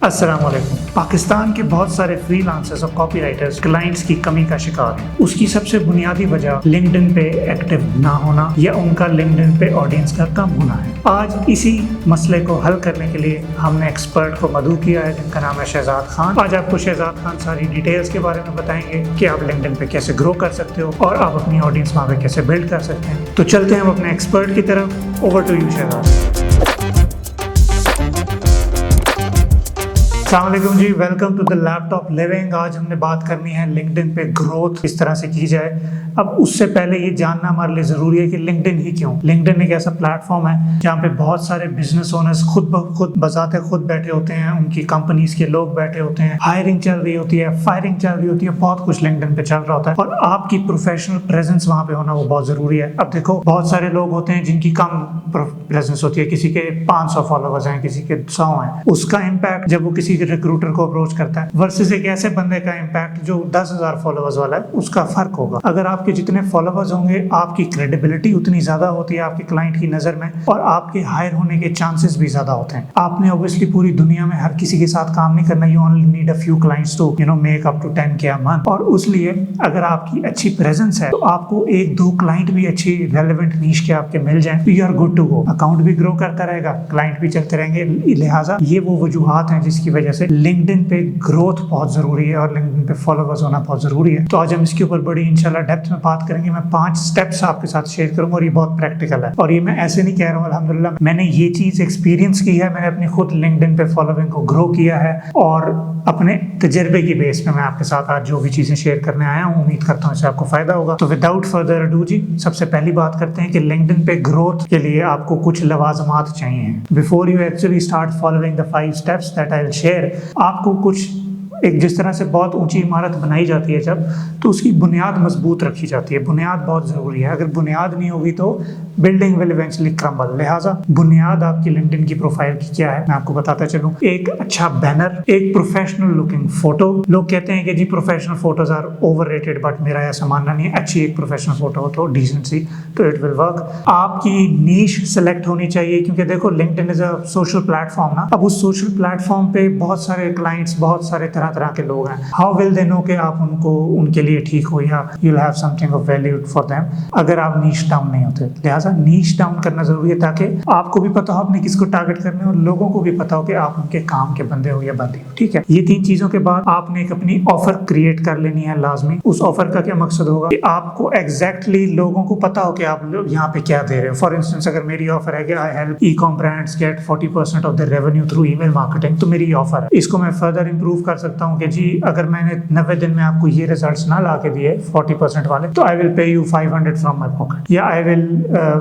अस्सलाम वालेकुम। पाकिस्तान के बहुत सारे फ्रीलांसर्स और कॉपीराइटर्स क्लाइंट्स की कमी का शिकार हैं। उसकी सबसे बुनियादी वजह लिंक्डइन पे एक्टिव ना होना या उनका लिंक्डइन पे ऑडियंस का कम होना है। आज इसी मसले को हल करने के लिए हमने एक्सपर्ट को मदऊ किया है जिनका नाम है शहजाद खान। आज आपको शहजाद खान सारी डिटेल्स के बारे में बताएंगे कि आप लिंक्डइन पे कैसे ग्रो कर सकते हो और आप अपनी ऑडियंस वहाँ पे कैसे बिल्ड कर सकते हैं। तो चलते हैं हम अपने एक्सपर्ट की तरफ। Over to you Shahzad. अस्सलामुअलैकुम जी, welcome to the laptop living. आज हमने बात करनी है लिंक्डइन पे ग्रोथ किस तरह से की जाए। अब उससे पहले ये जानना हमारे लिए जरूरी है कि लिंक्डइन ही क्यों। लिंक्डइन एक ऐसा प्लेटफॉर्म है जहाँ पे बहुत सारे बिजनेस ओनर्स खुद बजाते खुद बैठे होते हैं, उनकी कंपनीज के लोग बैठे होते हैं, हायरिंग चल रही होती है, फायरिंग चल रही होती है, बहुत कुछ लिंक्डइन पे चल रहा होता है और आपकी प्रोफेशनल प्रेजेंस वहाँ पे होना वो बहुत जरूरी है। अब देखो, बहुत सारे लोग होते हैं जिनकी कम प्रेजेंस होती है, किसी के 500 फॉलोवर्स हैं, किसी के 100 हैं। उसका इम्पैक्ट जब वो किसी रिक्रूटर को अप्रोच करता है वर्सेस एक ऐसे बंदे का इम्पैक्ट जो 10,000 फॉलोवर्स वाला है, उसका फर्क होगा। अगर आपके जितने फॉलोवर्स होंगे आपकी क्रेडिबिलिटी उतनी ज्यादा होती है आपके क्लाइंट की नजर में और आपके हायर होने के चांसेस भी ज्यादा होते हैं। आपने ऑब्वियसली पूरी दुनिया में हर किसी के साथ काम नहीं करना। You only need a few clients to make up to 10K a month। और उसलिए अगर आपकी अच्छी प्रेजेंस है तो आपको 1-2 क्लाइंट भी अच्छी रेलेवेंट नीश के आपके मिल जाए तो you are good to go. Account भी ग्रो करता रहेगा, क्लाइंट भी चलते रहेंगे। लिहाजा ये वो वजूहात हैं जिसकी वजह से लिंक्डइन पे ग्रोथ बहुत जरूरी है और लिंक्डइन पे फॉलोवर्स होना बहुत जरूरी है। तो आज हम इसके ऊपर बड़ी इंशाल्लाह डेप्थ में बात करेंगे। मैं 5 स्टेप्स आपके साथ शेयर करूंगा और ये बहुत प्रैक्टिकल है और ये मैं ऐसे नहीं कह रहा हूँ, अल्हम्दुलिल्लाह मैंने ये चीज एक्सपीरियंस की है। मैंने अपनी खुद लिंक्डइन पे फॉलोइंग को ग्रो किया है और अपने तजर्बे की बेस पे मैं आपके साथ आज जो भी चीजें शेयर करने आया हूँ, उम्मीद करता हूँ इससे आपको फायदा होगा। तो विदाउट फर्दर अडू जी, सबसे पहली बात करते हैं कि लिंक्डइन पे ग्रोथ के लिए आपको कुछ लवाजमात चाहिए। Before you actually start following the 5 steps that I will share, आपको कुछ एक जिस तरह से बहुत ऊंची इमारत बनाई जाती है जब, तो उसकी बुनियाद मजबूत रखी जाती है। बुनियाद बहुत जरूरी है। अगर बुनियाद नहीं होगी तो बिल्डिंग विल इवेंचुअली क्रम्बल। लिहाजा बुनियाद आपकी लिंक्डइन की प्रोफाइल की क्या है मैं आपको बताता चलूं। एक अच्छा बैनर, एक प्रोफेशनल लुकिंग फोटो। लोग कहते हैं कि जी professional photos are overrated, but मेरा ऐसा मानना नहीं है। अच्छी एक प्रोफेशनल फोटो हो तो डिसेंसी, तो इट विल वर्क। आपकी नीश सेलेक्ट होनी चाहिए क्योंकि देखो LinkedIn is a social platform ना। अब उस सोशल प्लेटफॉर्म पे बहुत सारे क्लाइंट्स, बहुत सारे तरह के लोग हैं। हाउ विल दे नो कि आप उनको उनके लिए ठीक हो या you will have something of value for them अगर आप नीश डाउन नहीं होते। लिहाजा नीश डाउन करना जरूरी है ताकि आपको भी पता हो आपने किसको टारगेट करना है और लोगों को भी पता हो कि आप उनके काम के बंदे हो या बंदी हो। ठीक है, ये 3 चीजों के बाद आपने एक अपनी ऑफर क्रिएट कर लेनी है लाजमी। उस ऑफर का क्या मकसद होगा कि आपको एग्जैक्टली लोगों को पता हो कि आप यहाँ पे क्या दे रहे हो। फॉर इंस्टेंस, अगर मेरी ऑफर है कि I help ecom brands get 40% of the revenue through email marketing, तो मेरी ऑफर है। इसको मैं फर्दर इंप्रूव कर सकता हूँ कि जी अगर मैंने 90 दिन में आपको ये रिजल्ट्स ना ला के दिए 40% वाले, तो I will pay you 500 from my pocket, या I will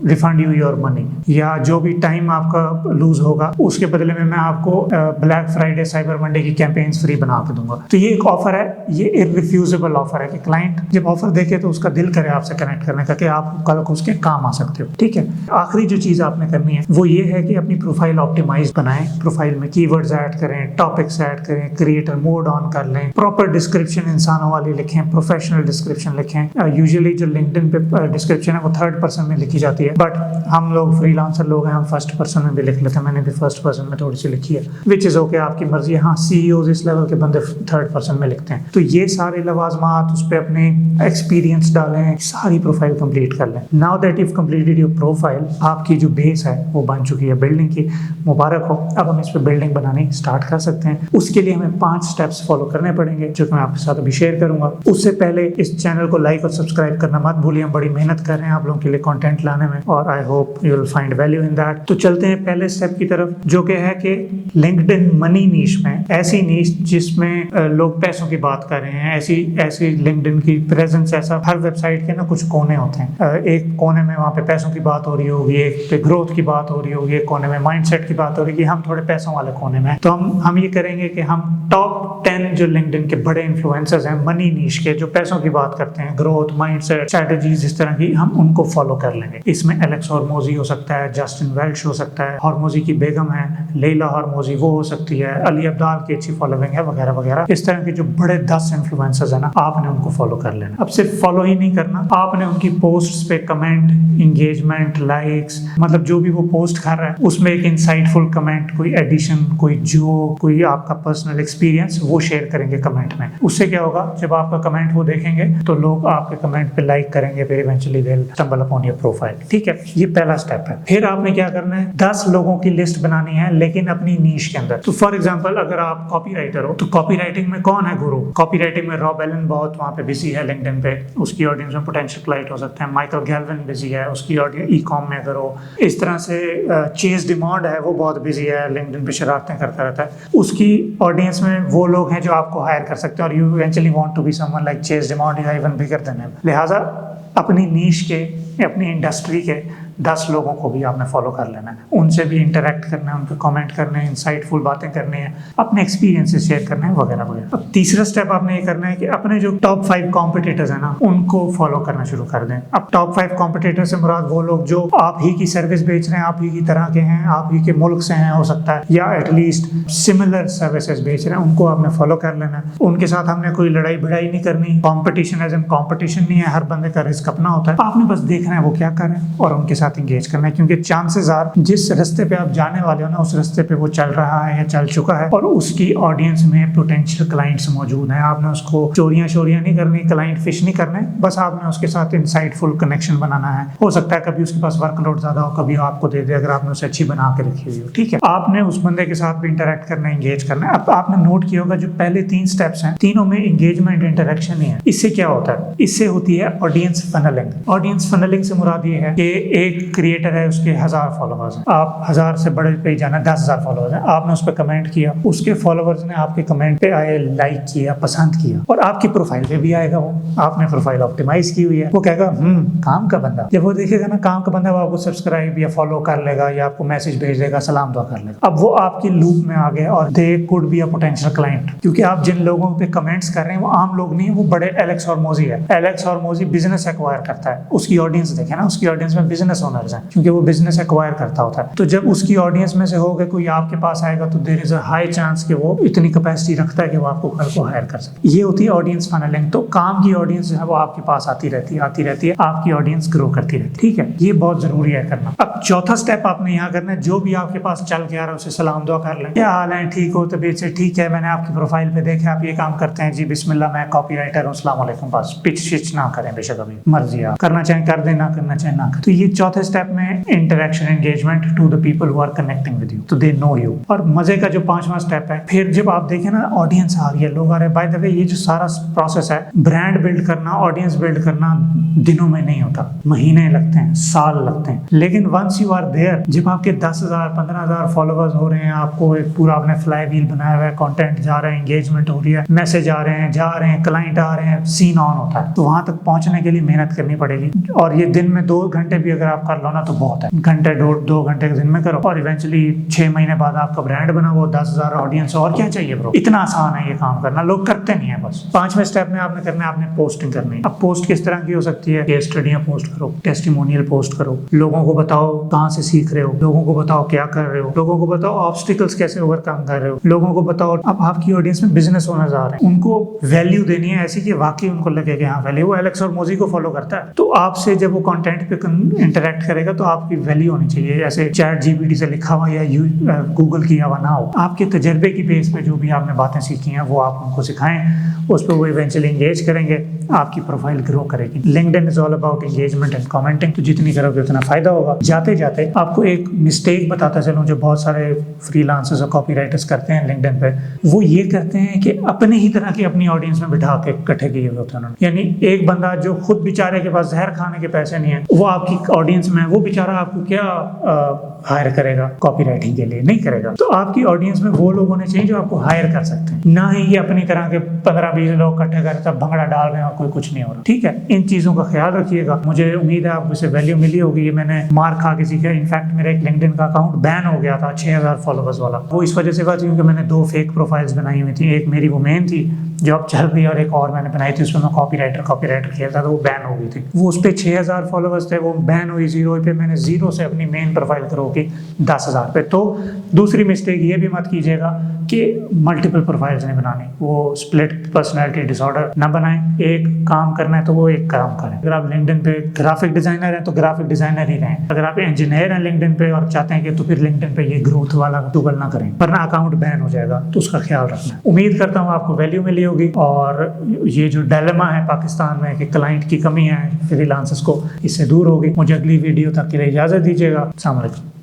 refund you your money, या जो भी टाइम आपका लूज होगा उसके बदले में मैं आपको ब्लैक फ्राइडे, साइबर मंडे की कैंपेन्स फ्री बना के दूंगा। तो ये एक ऑफर है, ये इररिफ्यूजेबल ऑफर है कि क्लाइंट जब ऑफर देखे तो उसका दिल करे आपसे कनेक्ट करने का कि आप कल को उसके काम आ सकते हो। ठीक है, आखिरी जो चीज आपने करनी है वो ये है कि अपनी प्रोफाइल ऑप्टिमाइज बनाएं। प्रोफाइल में कीवर्ड्स ऐड करें, टॉपिक्स ऐड करें, क्रिएटर मोड ऑन कर लें, प्रॉपर डिस्क्रिप्शन इंसानों वाली लिखें, प्रोफेशनल डिस्क्रिप्शन लिखें। यूजुअली जो लिंक्डइन पे डिस्क्रिप्शन है वो 3rd पर्सन में लिखी जाती है, बट हम लोग फ्रीलांसर लोग हैं, हम 1st पर्सन में भी लिख लेते हैं। मैंने भी 1st पर्सन में थोड़ी सी लिखी है, विच इज ओके, आपकी मर्जी है। हाँ, CEOs इस लेवल के बंदे 3rd पर्सन में लिखते हैं। तो ये सारे लवाजमात, उस पर अपने एक्सपीरियंस डालें, सारी प्रोफाइल कंप्लीट कर लें। Now that you completed your profile, आपकी जो बेस है वो बन चुकी है बिल्डिंग की। मुबारक हो, अब हम इस पर बिल्डिंग बनानी स्टार्ट कर सकते हैं। उसके लिए हमें 5 स्टेप्स फॉलो करने पड़ेंगे जो मैं आपके साथ अभी शेयर करूंगा। उससे पहले इस चैनल को लाइक और सब्सक्राइब करना मत भूलिए। हम बड़ी मेहनत कर रहे हैं आप लोगों के लिए कंटेंट लाने में और I hope you will find value in that. तो चलते हैं पहले स्टेप की तरफ, जो कि है कि लिंक्डइन मनी नीश में, ऐसी नीश जिसमें लोग पैसों की बात कर रहे हैं, ऐसी लिंक्डइन की प्रेजेंस। ऐसा हर वेबसाइट के ना कुछ कोने होते हैं। एक कोने में वहाँ पे पैसों की बात हो रही होगी, एक पे ग्रोथ की बात हो रही होगी, एक कोने में माइंडसेट की बात हो रही है। हम थोड़े पैसों वाले कोने में, तो हम ये करेंगे कि हम टॉप 10 जो लिंक्डइन के बड़े इन्फ्लुएंसर्स हैं मनी नीश के, जो पैसों की बात करते हैं, ग्रोथ, माइंडसेट, स्ट्रेटजीज, इस तरह की, हम उनको फॉलो कर लेंगे। इसमें एलेक्स हॉर्मोजी हो सकता है, जस्टिन वेल्च हो सकता है, हॉर्मोजी की बेगम है लेला हॉर्मोजी, वो हो सकती है, अली अब्दाल की अच्छी फॉलोइंग है, वगैरह वगैरह। इस तरह के जो बड़े 10 इन्फ्लुएंसर्स है ना, आपने उनको फॉलो कर लेना। अब सिर्फ फॉलो ही नहीं करना, आपने उनकी पोस्ट्स पे कमेंट, इंगेजमेंट, लाइक्स, मतलब जो भी वो पोस्ट कर रहा है उसमें एक इंसाइटफुल कमेंट, कोई एडिशन, कोई जोक, कोई आपका पर्सनल एक्सपीरियंस वो शेयर करेंगे कमेंट में। उससे क्या होगा, जब आपका कमेंट वो देखेंगे तो लोग आपके कमेंट पे लाइक करेंगे, फिर eventually they will stumble upon your profile. ठीक है, ये पहला स्टेप है। फिर आपने क्या करना है, 10 लोगों की लिस्ट बनानी है, लेकिन अपनी नीश के अंदर। तो फॉर एग्जांपल अगर आप कॉपी राइटर हो तो कॉपी राइटिंग में कौन है गुरु? कॉपी राइटिंग में रॉब एलन बहुत वहाँ पे बिजी है लिंक्डइन पे, उसकी ऑडियंस में पोटेंशियल क्लाइंट हो सकते हैं। माइकल गैल्विन बिजी है, उसकी ऑडियंस ई कॉम में अगर हो। इस तरह से चेज डिमांड है, वो बहुत बिजी है, लिंक्डइन पे शरारतें करता रहता है। उसकी ऑडियंस में वो लोग हैं जो आपको हायर कर सकते हैं, और you eventually want to be someone like Chase Dimon या इवन बिगर देन हिम। लिहाजा अपनी नीश के, अपनी इंडस्ट्री के 10 लोगों को भी आपने फॉलो कर लेना है, उनसे भी इंटरेक्ट करना है, उनको कमेंट करने हैं, इंसाइटफुल बातें करनी है, अपने एक्सपीरियंसेस शेयर करने हैं, वगैरह वगैरह। अब तीसरा स्टेप आपने ये करना है कि अपने जो टॉप 5 कॉम्पिटिटर्स हैं ना, उनको फॉलो करना शुरू कर दें। अब टॉप 5 कॉम्पिटिटर से मुराद वो लोग जो आप ही की सर्विस बेच रहे हैं, आप ही की तरह के हैं, आप ही के मुल्क से हैं हो सकता है, या एटलीस्ट सिमिलर सर्विसेज बेच रहे हैं, उनको आपने फॉलो कर लेना है। उनके साथ हमने कोई लड़ाई भिड़ाई नहीं करनी, कॉम्पिटिशन एज एन कॉम्पिटिशन नहीं है, हर बंदे का रिस्क अपना होता है। आपने बस देखना है वो क्या कर रहे हैं और उनके साथ इंगेज करना है, क्योंकि चांसेस आर जिस रास्ते पे आप जाने वाले हो ना, उस रास्ते पे वो चल रहा है या चल चुका है, और उसकी ऑडियंस में पोटेंशियल क्लाइंट्स मौजूद हैं। आपने उसको चोरियां नहीं करनी, क्लाइंट फिश नहीं करने, बस आपने उसके साथ इंसाइटफुल कनेक्शन बनाना है। हो सकता है कभी उसके पास वर्कलोड ज्यादा हो, कभी आपको दे दे, अगर आपने उसे अच्छी बना के रखी हुई हो। ठीक है, आपने उस बंदे के साथ भी इंटरेक्ट करना है, इंगेज करना है। अब आपने नोट किया होगा जो पहले 3 स्टेप्स हैं, तीनों में इंगेजमेंट, इंटरेक्शन ही है। इससे क्या होता है, इससे होती है ऑडियंस फनलिंग। ऑडियंस फनलिंग से मुराद ये है कि एक क्रिएटर है, उसके 1000 फॉलोअर्स हैं, आप 1000 से बड़े पे जाना, 10,000 फॉलोअर्स हैं, आपने उस पर कमेंट किया, उसके फॉलोअर्स ने आपके कमेंट पे आए, लाइक किया, पसंद किया, और आपकी प्रोफाइल पे भी आएगा वो, आपने प्रोफाइल ऑप्टिमाइज की हुई है, वो कहेगा काम का बंदा। जब वो देखेगा ना काम का बंदा, वो आपको सब्सक्राइब या फॉलो कर लेगा, या आपको मैसेज भेज देगा, सलाम दुआ कर लेगा। अब वो आपकी लूप में आ गए और they could be a potential client, क्योंकि आप जिन लोगों पे कमेंट्स कर रहे हैं वो आम लोग नहीं है, वो बड़े एलेक्स हॉर्मोजी है। एलेक्स हॉर्मोजी बिजनेस एक्वायर करता है, उसकी ऑडियंस देखे ना, उसकी ऑडियंस में बिजनेस ओनर्स हैं, क्योंकि वो बिजनेस एक्वायर करता होता है। तो जब उसकी ऑडियंस में से होगा कोई आपके पास आएगा, तो there is a high chance कि वो इतनी कैपेसिटी रखता है कि वो आपको कल को हायर कर सके। ये होती है ऑडियंस फनलिंग। तो काम की ऑडियंस जो है वो आपके पास आती रहती है, आपकी ऑडियंस ग्रो करती रहती है। ठीक है, ये बहुत जरूरी है करना। अब चौथा स्टेप आपने यहाँ करना है, जो भी आपके पास चल के आ रहा है उसे सलाम दुआ कर लें, क्या हाल है, ठीक हो, तबीयत से ठीक है, मैंने आपकी प्रोफाइल पे देखा आप ये काम करते हैं, जी बिस्मिल्लाह, मैं कॉपी राइटर हूँ, अस्सलाम वालेकुम। बस पिच शिच ना करें, बेशक अभी मर्जी आप करना चाहें कर दें, ना करना चाहें ना करें। तो ये चौथे स्टेप में interaction, engagement to the people who are connecting with you, तो दे नो यू। और मजे का जो 5वां स्टेप है, फिर जब आप देखें ना ऑडियंस आ रही है, लोग आ रहे हैं, बाय द वे ये जो सारा प्रोसेस है, ब्रांड बिल्ड करना, ऑडियंस बिल्ड करना दिनों में नहीं होता, महीने लगते हैं, साल लगते हैं। लेकिन वंस यू आर देयर, जब आपके 10,000 15,000 फॉलोअर्स हो रहे हैं, आपको एक पूरा आपने फ्लाई व्हील बनाया हुआ है, कंटेंट जा रहे हैं, एंगेजमेंट हो रही है, मैसेज आ रहे हैं, क्लाइंट आ रहे हैं, सीन ऑन होता है, तो वहां तक पहुंचने के लिए मेहनत करनी पड़ेगी। और ये दिन में 2 घंटे भी अगर आप कर लो ना तो बहुत है, घंटे 2 घंटे के दिन में करो, और इवेंचुअली 6 महीने बाद आपका ब्रांड बना, वो 10,000 ऑडियंस, और क्या चाहिए ब्रो। इतना आसान है ये काम करना, लोग करते नहीं है। बस 5वें स्टेप में आपने करना है, आपने पोस्टिंग करनी है। अब पोस्ट किस तरह की हो सकती है, केस स्टडियां पोस्ट करो, टेस्टिमोनियल पोस्ट करो, लोगों को बताओ कहाँ से सीख रहे हो, लोगों को बताओ क्या कर रहे हो, लोगों को बताओ ऑब्स्टिकल्स कैसे ओवरकम कर रहे हो, लोगों को बताओ। अब आपकी ऑडियंस में बिजनेस ओनर्स आ रहे हैं, उनको वैल्यू देनी है ऐसी कि वाकई उनको लगे कि हाँ वैल्यू। वो एलेक्स हॉर्मोजी को फॉलो करता है, तो आपसे जब वो कंटेंट पे इंटरेक्ट करेगा तो आपकी वैल्यू होनी चाहिए, ऐसे चैट जीपीटी से लिखा हुआ या गूगल किया हुआ ना हो। आपके तजर्बे की बेस पे जो भी आपने बातें सीखी हैं वो आप उनको सिखाएं, उस पर वो इवेंचुअली इंगेज करेंगे, आपकी प्रोफाइल ग्रो करेगी। LinkedIn is all about engagement and commenting, तो जितनी करोगे उतना फायदा होगा। जाते जाते आपको एक मिस्टेक बताता चलूं जो बहुत सारे फ्रीलांसर्स और कॉपीराइटर्स करते हैं लिंक्डइन पे, वो ये करते हैं कि अपने ही तरह की अपनी ऑडियंस में बिठा के इकट्ठे किए हुए होते हैं। यानी एक बंदा जो खुद बेचारे के पास जहर खाने के पैसे नहीं है, वो आपकी ऑडियंस ऑडियंस में है वो बेचारा आपको क्या हायर करेगा कॉपी राइटिंग के लिए? नहीं करेगा। तो आपकी ऑडियंस में वो लोग होने चाहिए जो आपको हायर कर सकते हैं, ना ही ये अपनी तरह के 15-20 लोग इकट्ठे कर तब भंगड़ा डाल रहे हैं और कोई कुछ नहीं हो रहा। ठीक है, इन चीजों का ख्याल रखिएगा। मुझे उम्मीद है आपको इससे वैल्यू मिली होगी। ये मैंने मार खा के सीखा। इनफैक्ट मेरा एक लिंक्डइन का अकाउंट बैन हो गया था 6000 फॉलोअर्स वाला। वो इस वजह से हुआ क्योंकि मैंने 2 फेक प्रोफाइल्स बनाई हुई थी। एक मेरी वो मेन थी जो अब चल रही है और एक और मैंने बनाई थी, उसमें मैं कॉपीराइटर खेलता था, वो बैन हो गई थी। वो उस पर 6000 फॉलोअर्स थे, वो बैन हुई 0 पे। मैंने 0 से अपनी मेन प्रोफाइल करो की 10,000 पे। तो दूसरी मिस्टेक ये भी मत कीजिएगा कि मल्टीपल प्रोफाइल्स नहीं बनानी, वो स्प्लिट पर्सनैलिटी डिसऑर्डर ना बनाएं। एक काम करना है तो वो एक काम करें। अगर आप लिंक्डइन पे ग्राफिक डिजाइनर हैं तो ग्राफिक डिजाइनर ही रहें। अगर आप इंजीनियर हैं लिंक्डइन पे और चाहते हैं कि तो फिर लिंक्डइन पे ये ग्रोथ वाला टूगल ना करें, वरना अकाउंट बैन हो जाएगा। तो उसका ख्याल रखना। उम्मीद करता हूँ आपको वैल्यू मिली होगी और ये जो डायलेमा है पाकिस्तान में कि क्लाइंट की कमी है फ्रीलांसर्स को, इससे दूर होगी। मुझे अगली वीडियो तक के लिए इजाजत दीजिएगा। अस्सलाम वालेकुम।